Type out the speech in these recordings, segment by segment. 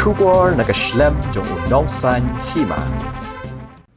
Shubor nakaslem jong unongsan Hima.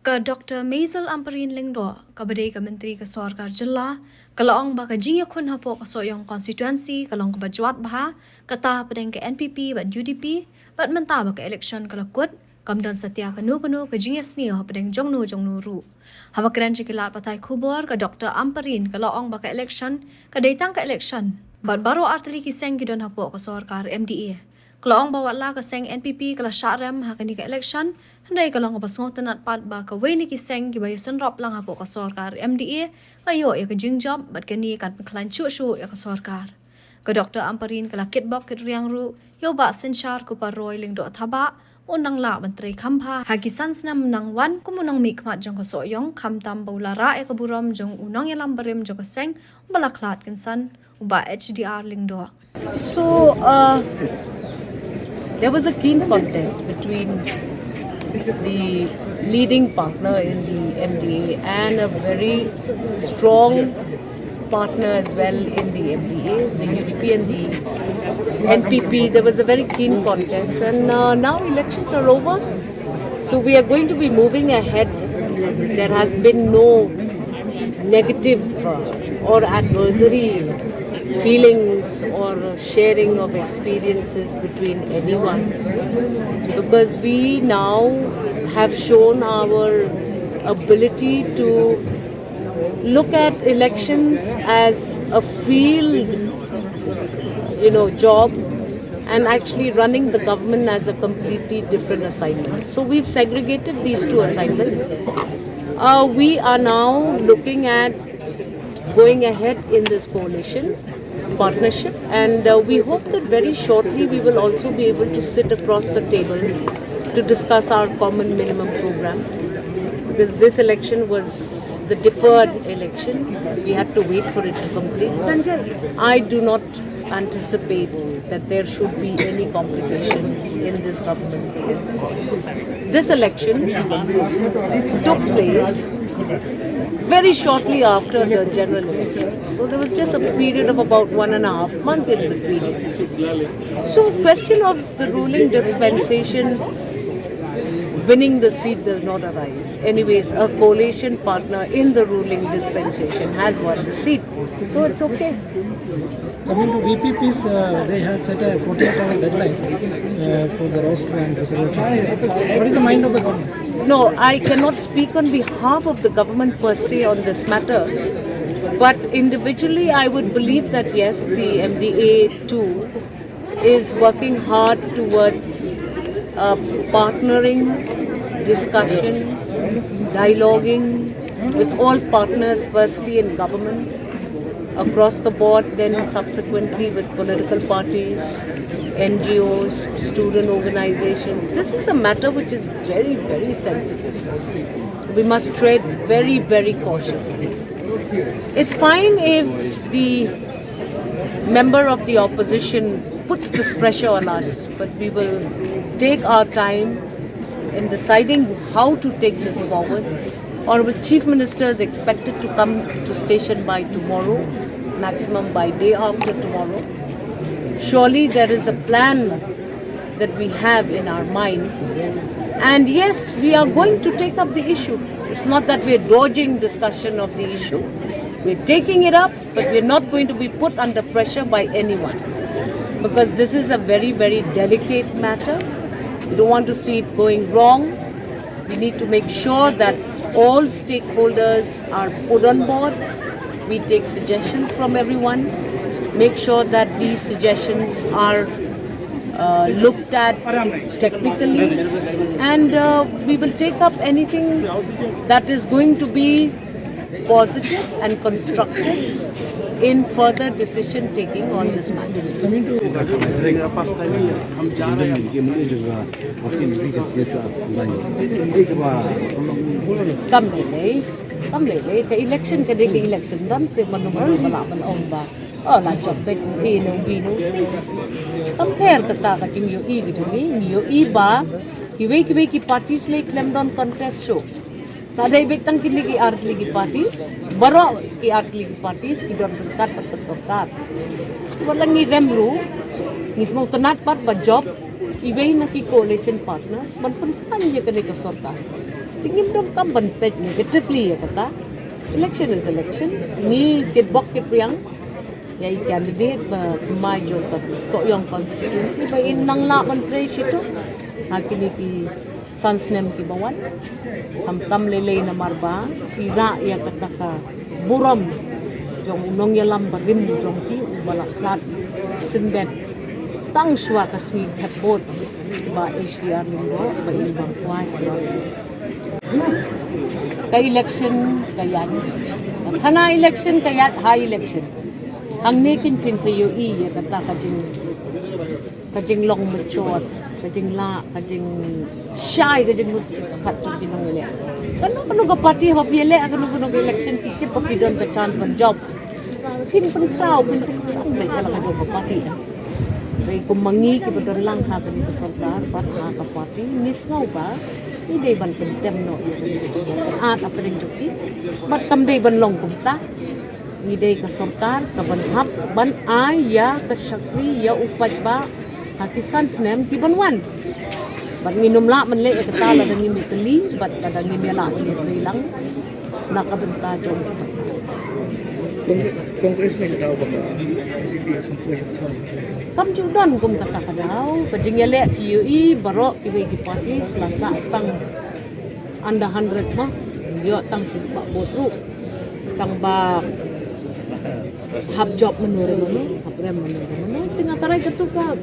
Ka Dr. Ampareen Lingdo, ka Badai ka Menteri ka Sorkar Jilla, kalaong ba ka jingya kun Hapoh ka soyong constituency, kalong ka bajuat baha, kata padeng ka NPP, bat UDP, bat mentaba ka eleksyon kalakut, kamdan satya ka nukuno ka jingya sniyo padeng jongnu ru. Hamakran jikilat patay kubor ka Dr. Ampareen kalaong ba ka eleksyon, ka datang ka eleksyon, bat Baroh Artylli ki Seng gidon Hapoh ka Sorkar MDA. Kalaong bawat la ka Seng NPP kala syarem hakani ka eleksyon, handay kalong kapasngotan at pat ba ka way ni ki Seng gibayasan rap lang Hapoh ka Sorkar MDA, kayo ya ka jingjam bat kani kan pengkalan cu ya ka Sorkar. Ka Dr. Ampareen kala kitbok kit riang ru, yo ba sensyar ku Baroh Lingdo thaba, unang la menteri kampa, hagisan senam nang wan kumunang mikmat jong ka soyong, kamtam baulara ya ka buram jong unang yalam barim jong ka Seng, balaklat kinsan, uba HDR Lingdo. So, there was a keen contest between the leading partner in the MDA and a very strong partner as well in the MDA, the UDP and the NPP. There was a very keen contest, and now elections are over. So we are going to be moving ahead. There has been no negative or adversary feelings or sharing of experiences between anyone, because we now have shown our ability to look at elections as a field, job, and actually running the government as a completely different assignment. So we've segregated these two assignments. We are now looking at going ahead in this coalition partnership, and we hope that very shortly we will also be able to sit across the table to discuss our common minimum program, because this election was the deferred election. We had to wait for it to complete. I do not anticipate that there should be any complications in this government. This election took place very shortly after the general election. So there was just a period of about 1.5 months in between. So question of the ruling dispensation winning the seat does not arise. Anyways, a coalition partner in the ruling dispensation has won the seat. So it's okay. Coming to VPPs, they had set a 48-hour deadline for the roster and resolution. What is the mind of the government? No, I cannot speak on behalf of the government per se on this matter. But individually, I would believe that yes, the MDA too is working hard towards partnering, discussion, dialoguing with all partners, firstly in government, across the board, then subsequently with political parties, NGOs, student organizations. This is a matter which is very, very sensitive. We must tread very, very cautiously. It's fine if the member of the opposition puts this pressure on us, but we will take our time in deciding how to take this forward. Honorable Chief Minister is expected to come to station by tomorrow, maximum by day after tomorrow. Surely there is a plan that we have in our mind. And yes, we are going to take up the issue. It's not that we are dodging discussion of the issue. We're taking it up, but we're not going to be put under pressure by anyone. Because this is a very, very delicate matter. We don't want to see it going wrong. We need to make sure that all stakeholders are put on board. We take suggestions from everyone. Make sure that these suggestions are looked at technically, and we will take up anything that is going to be positive and constructive in further decision taking on this matter. Come lele, the election ka de election dan se manumal malaman on ba. Oh, la job bet e no bi no si. Compare kata ka jing yo e gitu ni yo e ba ki parties le claim down contest show. Tada ibig tang kini ki Artylli ki parties, Baroh ki Artylli ki parties ki don berkat pat Sorkar. Walang ni remru, ni snow tanat pat ba job Ibay na ki coalition partners, man penting ya kene ke Sorkar. Tingin dong kam bentet negatively ya kata. Election is election. Ni kit bok kit priang. Ya I candidate ba maju ke Sokyong constituency ba in nang la menteri situ. Hakini ki sansnem ki bawan. Tam lele na marba. Ira ya kata ka buram. Jong unong ya lam barim jong ki ubala klat sindet. Tang shwa kasni Hapoh ba HDR linggo ba ibang kuai ka election kayat hana election kayat high election ang nekin pin sa UI ya kata kajing long machot kajing la kajing shy kajing kat binong ele kanu ka party ha piele kanu election kitip pa pidon the chance man job kin pun crowd pun sang bai kala ka job party Ray kumangi ki bedon lang ha kan itu Sorkar pat ha ka party nis ngau ba ni dei ban pentem no at apa ding joki mat kam dei ban long kumta ni dei ka Sorkar ka ban hap ban ai ya ka shakri ya upaj ba hakisan snem ki ban wan ban nginum la man le ka tala dan ngimi teli bat kadang ngimi la ni lang nakabenta jom Congress में बताओ Kam judan kum kata kadau kajing yale UI Baroh ki party Selasa stang anda 100 mah yo tang hisba botu tang ba hab job menurut haprem menurut tina tarai ketuka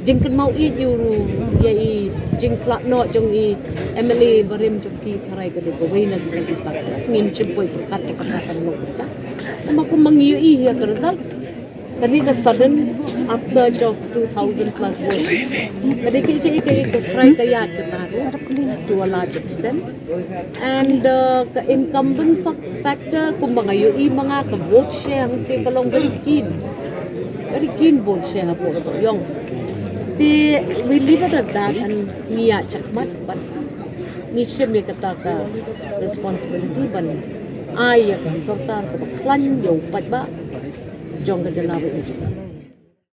jingken mau I yuru yai jing klak no jong I MLA barim joki tarai ke ko wei na kita ngim cimpoi kat kata no kita maku mangiui ya result kani ka sudden upsurge of 2000 plus votes kadi ke try kaya kataru to a large extent and ka incumbent factor kung mga UI mga ka vote share ke kalong very keen vote share po so yung we leave it at that and niya chakmat but ni siya may kataka responsibility ban ay Sorkar ka baklan yung pat ba jong ka jalawi ito